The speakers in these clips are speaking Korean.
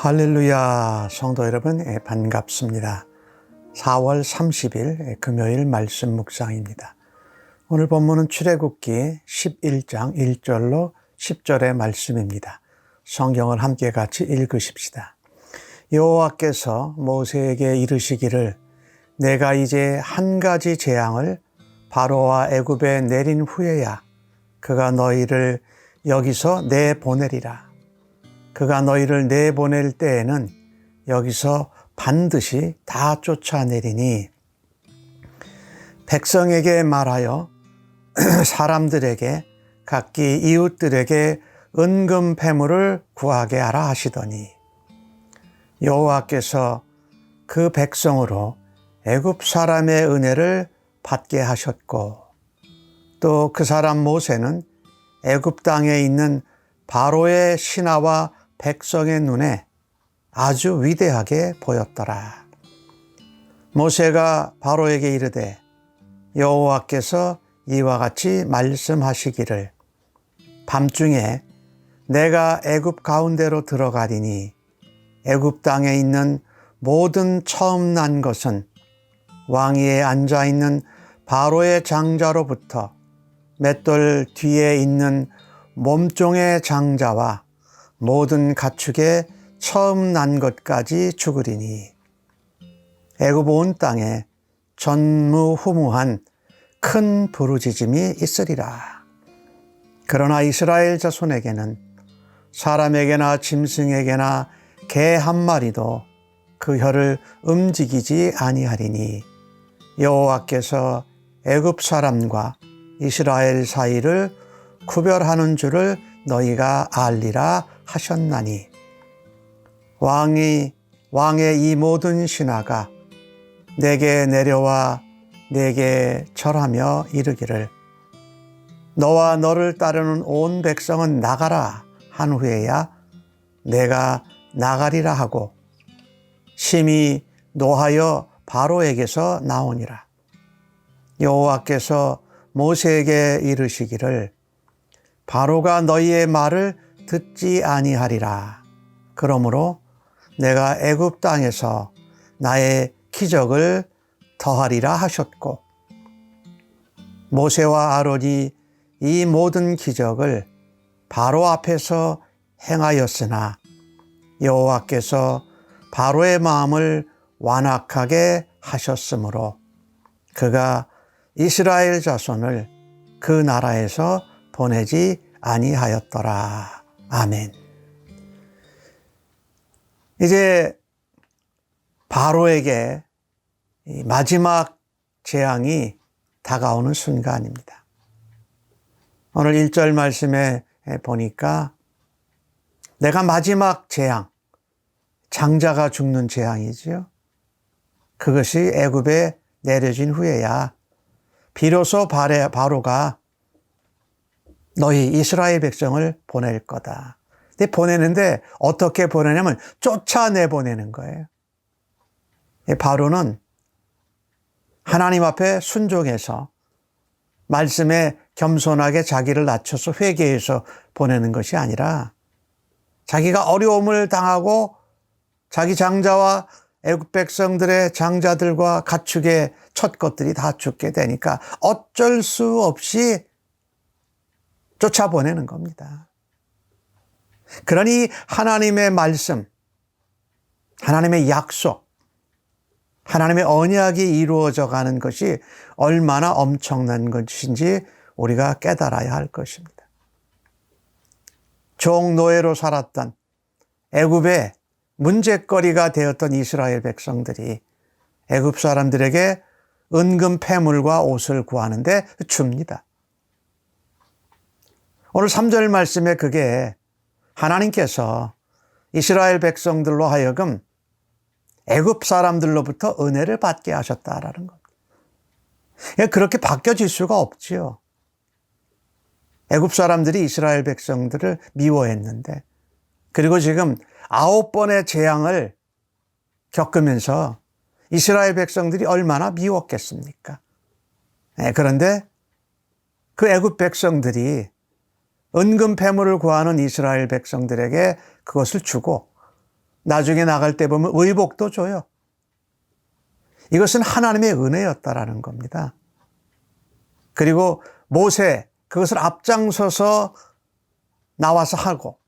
할렐루야, 성도 여러분, 반갑습니다. 4월 30일 금요일 말씀 묵상입니다. 오늘 본문은 출애굽기 11장 1절로 10절의 말씀입니다. 성경을 함께 같이 읽으십시다. 여호와께서 모세에게 이르시기를 내가 이제 한 가지 재앙을 바로와 애굽에 내린 후에야 그가 너희를 여기서 내보내리라. 그가 너희를 내보낼 때에는 여기서 반드시 다 쫓아내리니 백성에게 말하여 사람들에게 각기 이웃들에게 은금 패물을 구하게 하라 하시더니 여호와께서 그 백성으로 애굽 사람의 은혜를 받게 하셨고 또 그 사람 모세는 애굽 땅에 있는 바로의 신하와 백성의 눈에 아주 위대하게 보였더라. 모세가 바로에게 이르되 여호와께서 이와 같이 말씀하시기를 밤중에 내가 애굽 가운데로 들어가리니 애굽 땅에 있는 모든 처음 난 것은 왕위에 앉아 있는 바로의 장자로부터 맷돌 뒤에 있는 몸종의 장자와 모든 가축의 처음 난 것까지 죽으리니 애굽 온 땅에 전무후무한 큰 부르짖음이 있으리라. 그러나 이스라엘 자손에게는 사람에게나 짐승에게나 개 한 마리도 그 혀를 움직이지 아니하리니 여호와께서 애굽 사람과 이스라엘 사이를 구별하는 줄을 너희가 알리라 하셨나니 왕의 이 모든 신하가 내게 내려와 내게 절하며 이르기를 너와 너를 따르는 온 백성은 나가라 한 후에야 내가 나가리라 하고 심히 노하여 바로에게서 나오니라. 여호와께서 모세에게 이르시기를 바로가 너희의 말을 듣지 아니하리라. 그러므로 내가 애굽 땅에서 나의 기적을 더하리라 하셨고 모세와 아론이 이 모든 기적을 바로 앞에서 행하였으나 여호와께서 바로의 마음을 완악하게 하셨으므로 그가 이스라엘 자손을 그 나라에서 보내지 아니하였더라. 아멘. 이제 바로에게 마지막 재앙이 다가오는 순간입니다. 오늘 1절 말씀에 보니까 내가 마지막 재앙, 장자가 죽는 재앙이지요. 그것이 애굽에 내려진 후에야 비로소 바로가 너희 이스라엘 백성을 보낼 거다. 근데 보내는데 어떻게 보내냐면 쫓아내보내는 거예요. 바로는 하나님 앞에 순종해서 말씀에 겸손하게 자기를 낮춰서 회개해서 보내는 것이 아니라 자기가 어려움을 당하고 자기 장자와 애굽 백성들의 장자들과 가축의 첫 것들이 다 죽게 되니까 어쩔 수 없이 쫓아보내는 겁니다. 그러니 하나님의 말씀, 하나님의 약속, 하나님의 언약이 이루어져 가는 것이 얼마나 엄청난 것인지 우리가 깨달아야 할 것입니다. 종노예로 살았던 애굽의 문제거리가 되었던 이스라엘 백성들이 애굽 사람들에게 은금 패물과 옷을 구하는데 줍니다. 오늘 3절 말씀에 그게 하나님께서 이스라엘 백성들로 하여금 애굽 사람들로부터 은혜를 받게 하셨다라는 겁니다. 그렇게 바뀌어질 수가 없지요. 애굽 사람들이 이스라엘 백성들을 미워했는데 그리고 지금 9번의 재앙을 겪으면서 이스라엘 백성들이 얼마나 미웠겠습니까? 그런데 그 애굽 백성들이 은금 패물을 구하는 이스라엘 백성들에게 그것을 주고 나중에 나갈 때 보면 의복도 줘요. 이것은 하나님의 은혜였다라는 겁니다. 그리고 모세, 그것을 앞장서서 나와서 하고,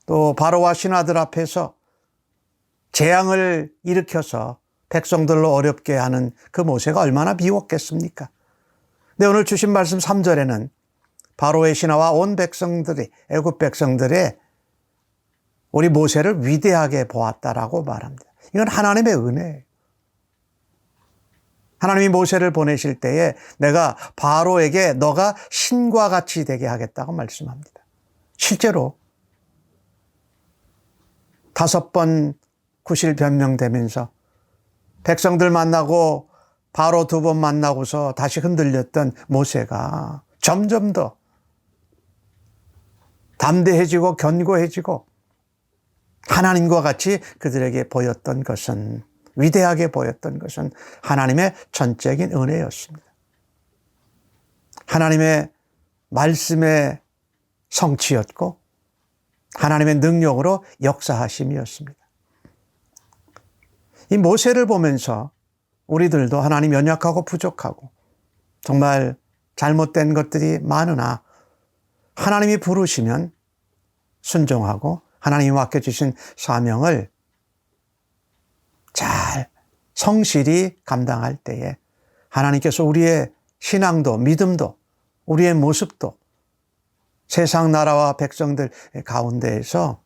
또 바로와 신하들 앞에서 재앙을 일으켜서 백성들로 어렵게 하는 그 모세가 얼마나 미웠겠습니까? 근데 오늘 주신 말씀 3절에는 바로의 신하와 온 백성들이, 애굽 백성들의 우리 모세를 위대하게 보았다라고 말합니다. 이건 하나님의 은혜예요. 하나님이 모세를 보내실 때에 내가 바로에게 너가 신과 같이 되게 하겠다고 말씀합니다. 실제로 5번 구실 변명되면서 백성들 만나고 바로 2번 만나고서 다시 흔들렸던 모세가 점점 더 담대해지고 견고해지고 하나님과 같이 그들에게 보였던 것은, 위대하게 보였던 것은 하나님의 전적인 은혜였습니다. 하나님의 말씀의 성취였고 하나님의 능력으로 역사하심이었습니다. 이 모세를 보면서 우리들도 하나님 연약하고 부족하고 정말 잘못된 것들이 많으나 하나님이 부르시면 순종하고 하나님이 맡겨주신 사명을 잘 성실히 감당할 때에 하나님께서 우리의 신앙도 믿음도 우리의 모습도 세상 나라와 백성들 가운데에서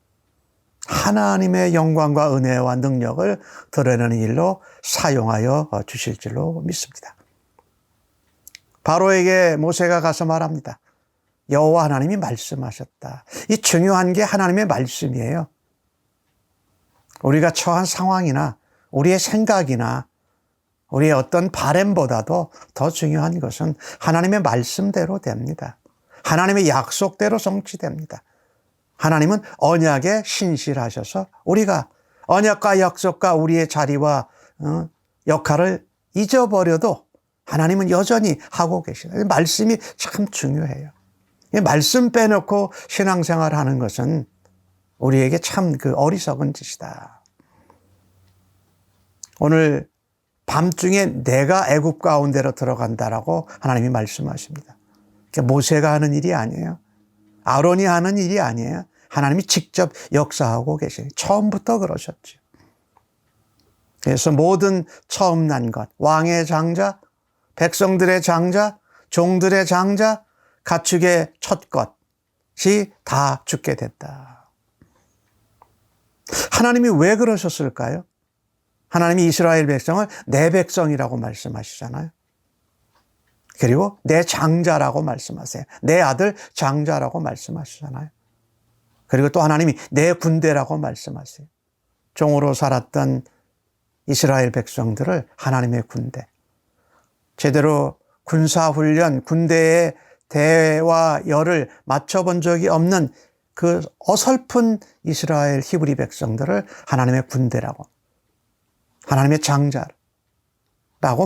하나님의 영광과 은혜와 능력을 드러내는 일로 사용하여 주실 줄로 믿습니다. 바로에게 모세가 가서 말합니다. 여호와 하나님이 말씀하셨다. 이 중요한 게 하나님의 말씀이에요. 우리가 처한 상황이나 우리의 생각이나 우리의 어떤 바램보다도 더 중요한 것은 하나님의 말씀대로 됩니다. 하나님의 약속대로 성취됩니다. 하나님은 언약에 신실하셔서 우리가 언약과 약속과 우리의 자리와 역할을 잊어버려도 하나님은 여전히 하고 계시다. 말씀이 참 중요해요. 말씀 빼놓고 신앙생활 하는 것은 우리에게 참 그 어리석은 짓이다. 오늘 밤중에 내가 애굽 가운데로 들어간다라고 하나님이 말씀하십니다. 모세가 하는 일이 아니에요. 아론이 하는 일이 아니에요. 하나님이 직접 역사하고 계시요 처음부터 그러셨죠. 그래서 모든 처음 난 것, 왕의 장자, 백성들의 장자, 종들의 장자, 가축의 첫 것이 다 죽게 됐다. 하나님이 왜 그러셨을까요? 하나님이 이스라엘 백성을 내 백성이라고 말씀하시잖아요. 그리고 내 장자라고 말씀하세요. 내 아들 장자라고 말씀하시잖아요. 그리고 또 하나님이 내 군대라고 말씀하세요. 종으로 살았던 이스라엘 백성들을 하나님의 군대, 제대로 군사훈련, 군대의 대와 열을 맞춰본 적이 없는 그 어설픈 이스라엘 히브리 백성들을 하나님의 군대라고, 하나님의 장자라고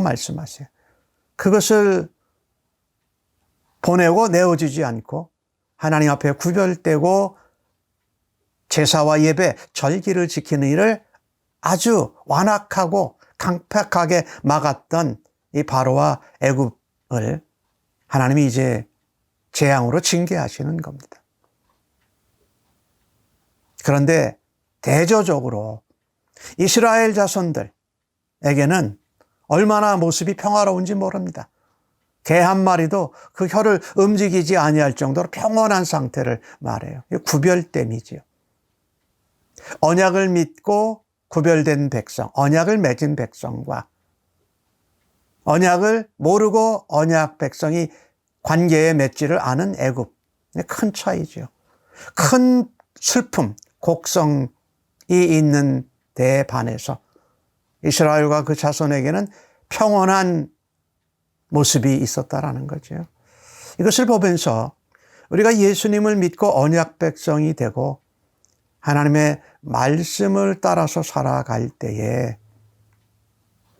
말씀하세요. 그것을 보내고 내어주지 않고 하나님 앞에 구별되고 제사와 예배, 절기를 지키는 일을 아주 완악하고 강팍하게 막았던 이 바로와 애굽을 하나님이 이제 재앙으로 징계하시는 겁니다. 그런데 대조적으로 이스라엘 자손들에게는 얼마나 모습이 평화로운지 모릅니다. 개 한 마리도 그 혀를 움직이지 아니할 정도로 평온한 상태를 말해요. 구별됨이지요. 언약을 믿고 구별된 백성, 언약을 맺은 백성과 언약을 모르고 언약 백성이 관계에 맺지를 않은 애굽, 큰 차이죠. 큰 슬픔, 곡성이 있는 데에 반해서 이스라엘과 그 자손에게는 평온한 모습이 있었다라는 거죠. 이것을 보면서 우리가 예수님을 믿고 언약 백성이 되고 하나님의 말씀을 따라서 살아갈 때에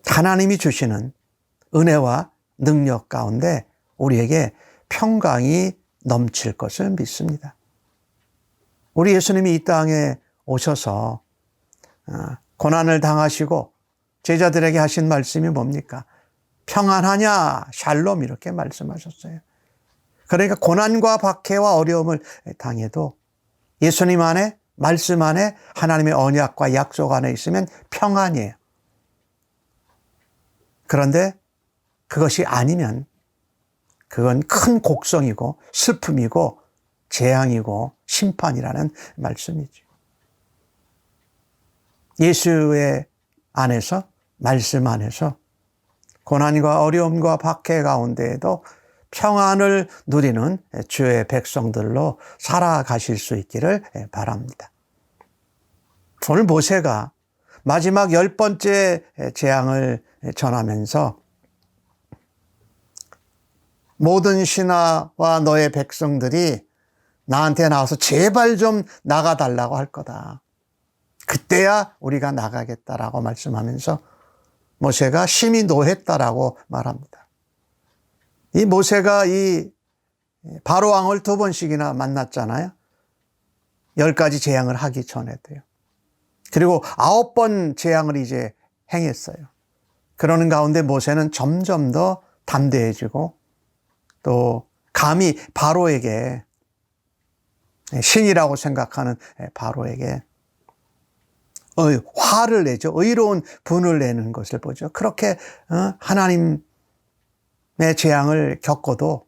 하나님이 주시는 은혜와 능력 가운데 우리에게 평강이 넘칠 것을 믿습니다. 우리 예수님이 이 땅에 오셔서 고난을 당하시고 제자들에게 하신 말씀이 뭡니까? 평안하냐? 샬롬 이렇게 말씀하셨어요. 그러니까 고난과 박해와 어려움을 당해도 예수님 안에 말씀 안에 하나님의 언약과 약속 안에 있으면 평안이에요. 그런데 그것이 아니면 그건 큰 곡성이고 슬픔이고 재앙이고 심판이라는 말씀이죠. 예수의 안에서 말씀 안에서 고난과 어려움과 박해 가운데에도 평안을 누리는 주의 백성들로 살아가실 수 있기를 바랍니다. 오늘 모세가 마지막 10번째 재앙을 전하면서 모든 신하와 너의 백성들이 나한테 나와서 제발 좀 나가달라고 할 거다. 그때야 우리가 나가겠다라고 말씀하면서 모세가 심히 노했다라고 말합니다. 이 모세가 이 바로 왕을 2번씩이나 만났잖아요. 10가지 재앙을 하기 전에도요. 그리고 9번 재앙을 이제 행했어요. 그러는 가운데 모세는 점점 더 담대해지고 또 감히 바로에게 신이라고 생각하는 바로에게 화를 내죠. 의로운 분을 내는 것을 보죠. 그렇게 하나님의 재앙을 겪어도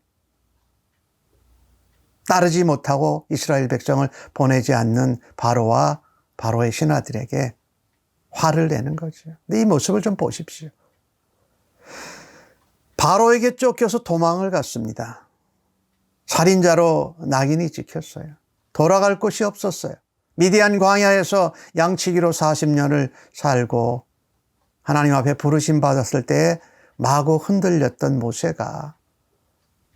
따르지 못하고 이스라엘 백성을 보내지 않는 바로와 바로의 신하들에게 화를 내는 거죠. 근데 이 모습을 좀 보십시오. 바로에게 쫓겨서 도망을 갔습니다. 살인자로 낙인이 찍혔어요. 돌아갈 곳이 없었어요. 미디안 광야에서 양치기로 40년을 살고 하나님 앞에 부르심 받았을 때 마구 흔들렸던 모세가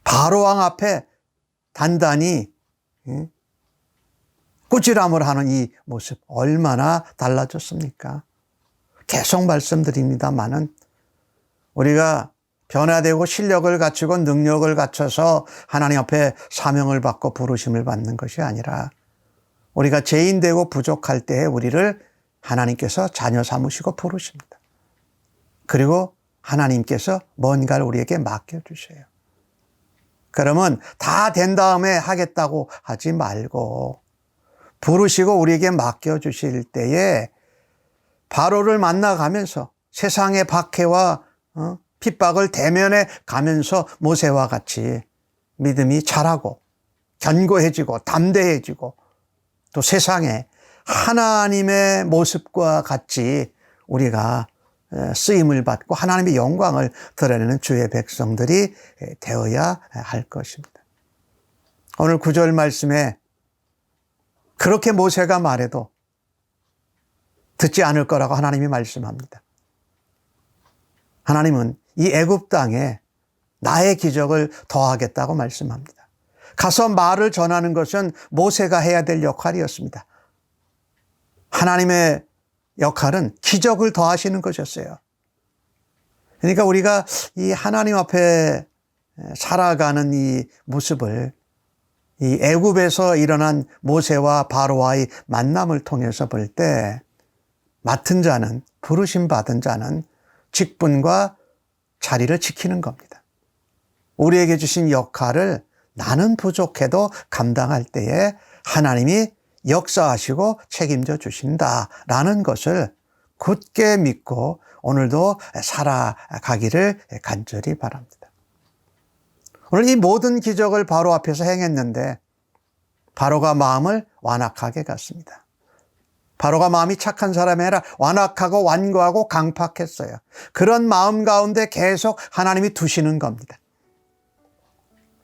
바로왕 앞에 단단히 꾸지람을 하는 이 모습 얼마나 달라졌습니까? 계속 말씀드립니다마는 우리가 변화되고 실력을 갖추고 능력을 갖춰서 하나님 앞에 사명을 받고 부르심을 받는 것이 아니라 우리가 죄인되고 부족할 때에 우리를 하나님께서 자녀 삼으시고 부르십니다. 그리고 하나님께서 뭔가를 우리에게 맡겨주세요. 그러면 다 된 다음에 하겠다고 하지 말고 부르시고 우리에게 맡겨주실 때에 바로를 만나가면서 세상의 박해와 핍박을 대면해 가면서 모세와 같이 믿음이 자라고 견고해지고 담대해지고 또 세상에 하나님의 모습과 같이 우리가 쓰임을 받고 하나님의 영광을 드러내는 주의 백성들이 되어야 할 것입니다. 오늘 9절 말씀에 그렇게 모세가 말해도 듣지 않을 거라고 하나님이 말씀합니다. 하나님은 이 애굽 땅에 나의 기적을 더하겠다고 말씀합니다. 가서 말을 전하는 것은 모세가 해야 될 역할이었습니다. 하나님의 역할은 기적을 더하시는 것이었어요. 그러니까 우리가 이 하나님 앞에 살아가는 이 모습을 이 애굽에서 일어난 모세와 바로와의 만남을 통해서 볼 때 맡은 자는 부르심 받은 자는 직분과 자리를 지키는 겁니다. 우리에게 주신 역할을 나는 부족해도 감당할 때에 하나님이 역사하시고 책임져 주신다라는 것을 굳게 믿고 오늘도 살아가기를 간절히 바랍니다. 오늘 이 모든 기적을 바로 앞에서 행했는데 바로가 마음을 완악하게 갔습니다. 바로가 마음이 착한 사람이 아니라 완악하고 완고하고 강팍했어요. 그런 마음 가운데 계속 하나님이 두시는 겁니다.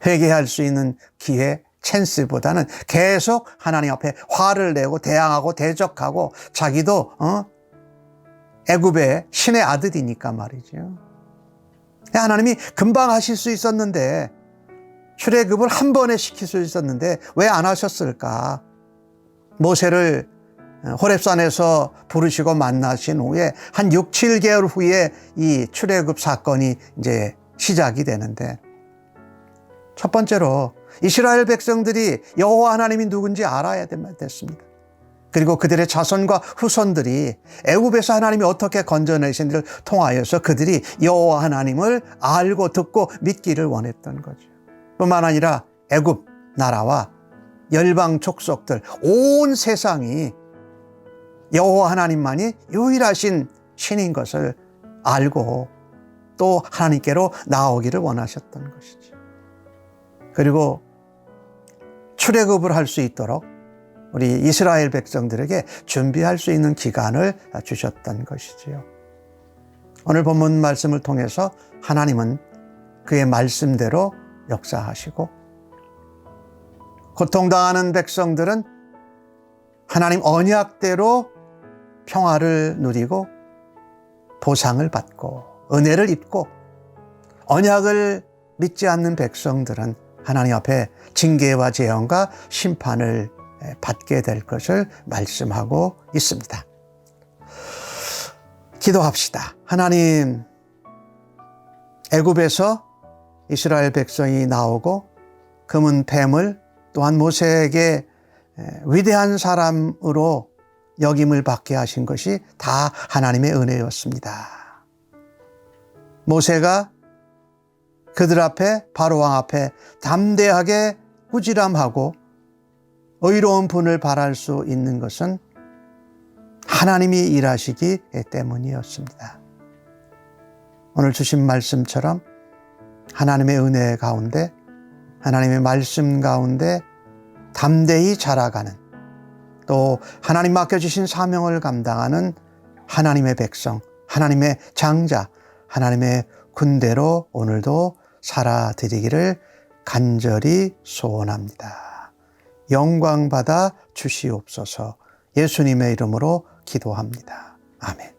회개할 수 있는 기회, 찬스보다는 계속 하나님 앞에 화를 내고 대항하고 대적하고 자기도 애굽의 신의 아들이니까 말이죠. 하나님이 금방 하실 수 있었는데 출애굽을 한 번에 시킬 수 있었는데 왜 안 하셨을까? 모세를 호렙산에서 부르시고 만나신 후에 한 6, 7개월 후에 이 출애굽 사건이 이제 시작이 되는데 첫 번째로 이스라엘 백성들이 여호와 하나님이 누군지 알아야 됐습니다. 그리고 그들의 자손과 후손들이 애굽에서 하나님이 어떻게 건져내신지를 통하여서 그들이 여호와 하나님을 알고 듣고 믿기를 원했던 거죠. 뿐만 아니라 애굽 나라와 열방 족속들 온 세상이 여호와 하나님만이 유일하신 신인 것을 알고 또 하나님께로 나오기를 원하셨던 것이죠. 그리고 출애굽을 할 수 있도록 우리 이스라엘 백성들에게 준비할 수 있는 기간을 주셨던 것이지요. 오늘 본문 말씀을 통해서 하나님은 그의 말씀대로 역사하시고 고통당하는 백성들은 하나님 언약대로 평화를 누리고 보상을 받고 은혜를 입고 언약을 믿지 않는 백성들은 하나님 앞에 징계와 재앙과 심판을 받게 될 것을 말씀하고 있습니다. 기도합시다. 하나님, 애굽에서 이스라엘 백성이 나오고 금은 뱀을 또한 모세에게 위대한 사람으로 역임을 받게 하신 것이 다 하나님의 은혜였습니다. 모세가 그들 앞에 바로왕 앞에 담대하게 꾸지람하고 의로운 분을 바랄 수 있는 것은 하나님이 일하시기 때문이었습니다. 오늘 주신 말씀처럼 하나님의 은혜 가운데 하나님의 말씀 가운데 담대히 자라가는 또 하나님 맡겨주신 사명을 감당하는 하나님의 백성, 하나님의 장자, 하나님의 군대로 오늘도 살아드리기를 간절히 소원합니다. 영광 받아 주시옵소서. 예수님의 이름으로 기도합니다. 아멘.